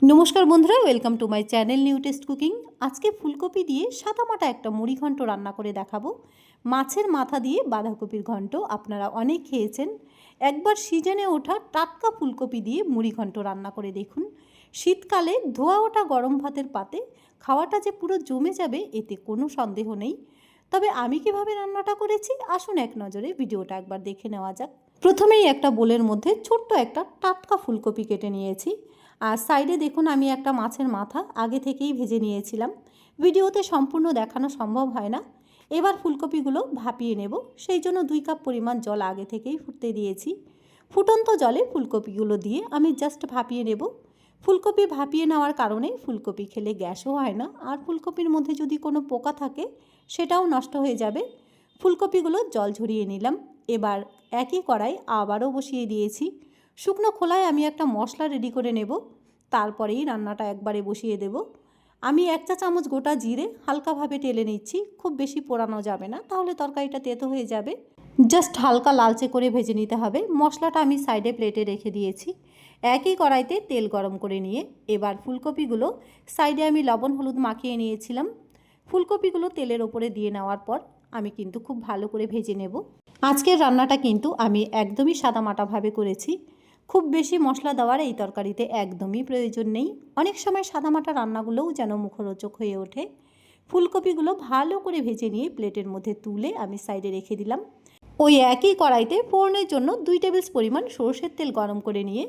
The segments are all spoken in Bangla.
নমস্কার বন্ধুরা, welcome to my channel new test cooking. আজকে ফুলকপি দিয়ে সাদামাটা একটা মুড়ি ঘন্ট রান্না করে দেখাবো। মাছের মাথা দিয়ে বাঁধাকপির ঘন্ট আপনারা অনেক খেয়েছেন। একবার সিজনে ওঠা টাটকা ফুলকপি দিয়ে মুড়ি ঘন্ট রান্না করে দেখুন। শীতকালে ধোয়া ওঠা গরম ভাতের পাতে খাওয়াটা যে পুরো জমে যাবে এতে কোনো সন্দেহ নেই। তবে আমি কিভাবে রান্নাটা করেছি আসুন এক নজরে ভিডিওটা একবার দেখে নেওয়া যাক। প্রথমেই একটা বোলের মধ্যে ছোট্ট একটা টাটকা ফুলকপি কেটে নিয়েছি। আর সাইডে দেখুন আমি একটা মাছের মাথা আগে থেকেই ভেজে নিয়েছিলাম। ভিডিওতে সম্পূর্ণ দেখানো সম্ভব হয় না। এবার ফুলকপিগুলো ভাপিয়ে নেব, সেই জন্য 2 কাপ পরিমাণ জল আগে থেকেই ফুটতে দিয়েছি। ফুটন্ত জলে ফুলকপিগুলো দিয়ে আমি জাস্ট ভাপিয়ে নেব। ফুলকপি ভাপিয়ে নেওয়ার কারণে ফুলকপি খেলে গ্যাসও হয় না, আর ফুলকপির মধ্যে যদি কোনো পোকা থাকে সেটাও নষ্ট হয়ে যাবে। ফুলকপিগুলো জল ঝরিয়ে নিলাম। এবার একই কড়াই আবারও বসিয়ে দিয়েছি। শুকনো খোলায় আমি একটা মশলা রেডি করে নেব, তারপরেই রান্নাটা একবারে বসিয়ে দেব। আমি 1 চা চামচ গোটা জিরে হালকাভাবে টেলে নিচ্ছি, খুব বেশি পোড়ানো যাবে না, তাহলে তরকারিটা তেতো হয়ে যাবে। জাস্ট হালকা লালচে করে ভেজে নিতে হবে। মশলাটা আমি সাইডে প্লেটে রেখে দিয়েছি। একই কড়াইতে তেল গরম করে নিয়ে এবার ফুলকপিগুলো সাইডে আমি লবণ হলুদ মাখিয়ে নিয়েছিলাম। ফুলকপিগুলো তেলের ওপরে দিয়ে নেওয়ার পর আমি কিন্তু খুব ভালো করে ভেজে নেব। আজকের রান্নাটা কিন্তু আমি একদমই সাদামাটাভাবে করেছি। খুব বেশি মশলা দেওয়ার এই তরকারিতে একদমই প্রয়োজন নেই। অনেক সময় সাদামাটা রান্নাগুলোও যেন মুখরোচক হয়ে ওঠে। ফুলকপিগুলো ভালো করে ভেজে নিয়ে প্লেটের মধ্যে তুলে আমি সাইডে রেখে দিলাম। ওই একই কড়াইতে ফোড়নের জন্য 2 টেবিল পরিমাণ সরষের তেল গরম করে নিয়ে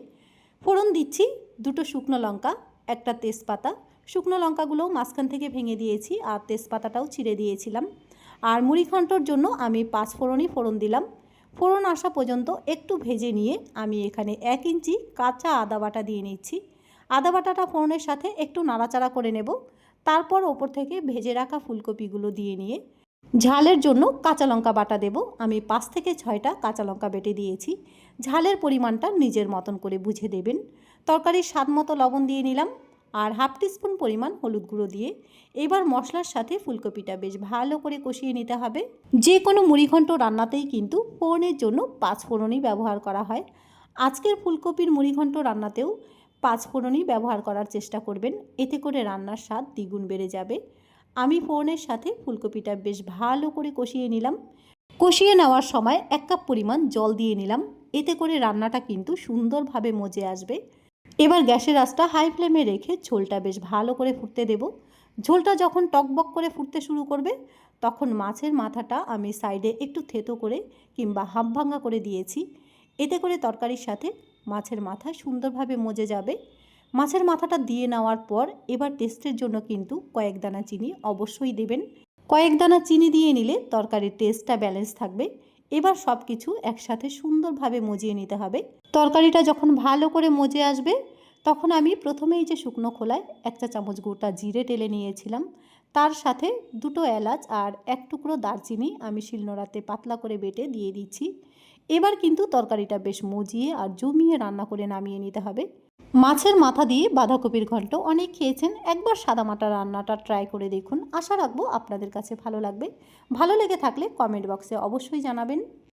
ফোড়ন দিচ্ছি 2টো শুকনো লঙ্কা, একটা তেজপাতা। শুকনো লঙ্কাগুলোও মাঝখান থেকে ভেঙে দিয়েছি আর তেজপাতাটাও ছিঁড়ে দিয়েছিলাম। আর মুড়ি ঘন্টর জন্য আমি 5 ফোড়নই ফোড়ন দিলাম। ফোড়ন আসা পর্যন্ত একটু ভেজে নিয়ে আমি এখানে 1 ইঞ্চি কাঁচা আদা বাটা দিয়ে নিচ্ছি। আদা বাটাটা ফোড়নের সাথে একটু নাড়াচাড়া করে নেব। তারপর ওপর থেকে ভেজে রাখা ফুলকপিগুলো দিয়ে নিয়ে ঝালের জন্য কাঁচা লঙ্কা বাটা দেব। আমি 5 থেকে 6টা কাঁচা লঙ্কা বেটে দিয়েছি। ঝালের পরিমাণটা নিজের মতন করে বুঝে দেবেন। তরকারির স্বাদ মতো লবণ দিয়ে নিলাম আর হাফ টিস্পুন পরিমাণ হলুদ গুঁড়ো দিয়ে এবার মশলার সাথে ফুলকপিটা বেশ ভালো করে কষিয়ে নিতে হবে। যে কোনো মুড়িঘণ্ট রান্নাতেই কিন্তু ফোড়নের জন্য 5 ফোড়নই ব্যবহার করা হয়। আজকের ফুলকপির মুড়িঘণ্ট রান্নাতেও 5 ফোড়নই ব্যবহার করার চেষ্টা করবেন, এতে করে রান্নার স্বাদ দ্বিগুণ বেড়ে যাবে। আমি ফোড়নের সাথে ফুলকপিটা বেশ ভালো করে কষিয়ে নিলাম। কষিয়ে নেওয়ার সময় 1 কাপ পরিমাণ জল দিয়ে নিলাম, এতে করে রান্নাটা কিন্তু সুন্দরভাবে মজে আসবে। এবার গ্যাসের আঁচটা হাই ফ্লেমে রেখে ঝোলটা বেশ ভালো করে ফুটতে দেব। ঝোলটা যখন টকবক করে ফুটতে শুরু করবে তখন মাছের মাথাটা আমি সাইডে একটু থেতো করে কিংবা হাফ ভাঙা করে দিয়েছি। এতে করে তরকারির সাথে মাছের মাথা সুন্দরভাবে মজে যাবে। মাছের মাথাটা দিয়ে নেওয়ার পর এবার টেস্টের জন্য কিন্তু কয়েক দানা চিনি অবশ্যই দেবেন। কয়েক দানা চিনি দিয়ে নিলে তরকারির টেস্টটা ব্যালেন্স থাকবে। এবার সব কিছু একসাথে সুন্দরভাবে মজিয়ে নিতে হবে। তরকারিটা যখন ভালো করে মজে আসবে তখন আমি প্রথমেই যে শুকনো খোলায় 1 চা চামচ গোটা জিরে টেলে নিয়েছিলাম, তার সাথে 2টো এলাচ আর 1 টুকরো দারচিনি আমি শিলনোড়াতে পাতলা করে বেটে দিয়ে দিচ্ছি। এবার কিন্তু তরকারিটা বেশ মজিয়ে আর জমিয়ে রান্না করে নামিয়ে নিতে হবে। মাছের মাথা দিয়ে বাঁধাকপির ঘন্ট অনেক খেয়েছেন, একবার সাদামাটা রান্নাটা ট্রাই করে দেখুন। আশা রাখবো আপনাদের কাছে ভালো লাগবে। ভালো লেগে থাকলে কমেন্ট বক্সে অবশ্যই জানাবেন।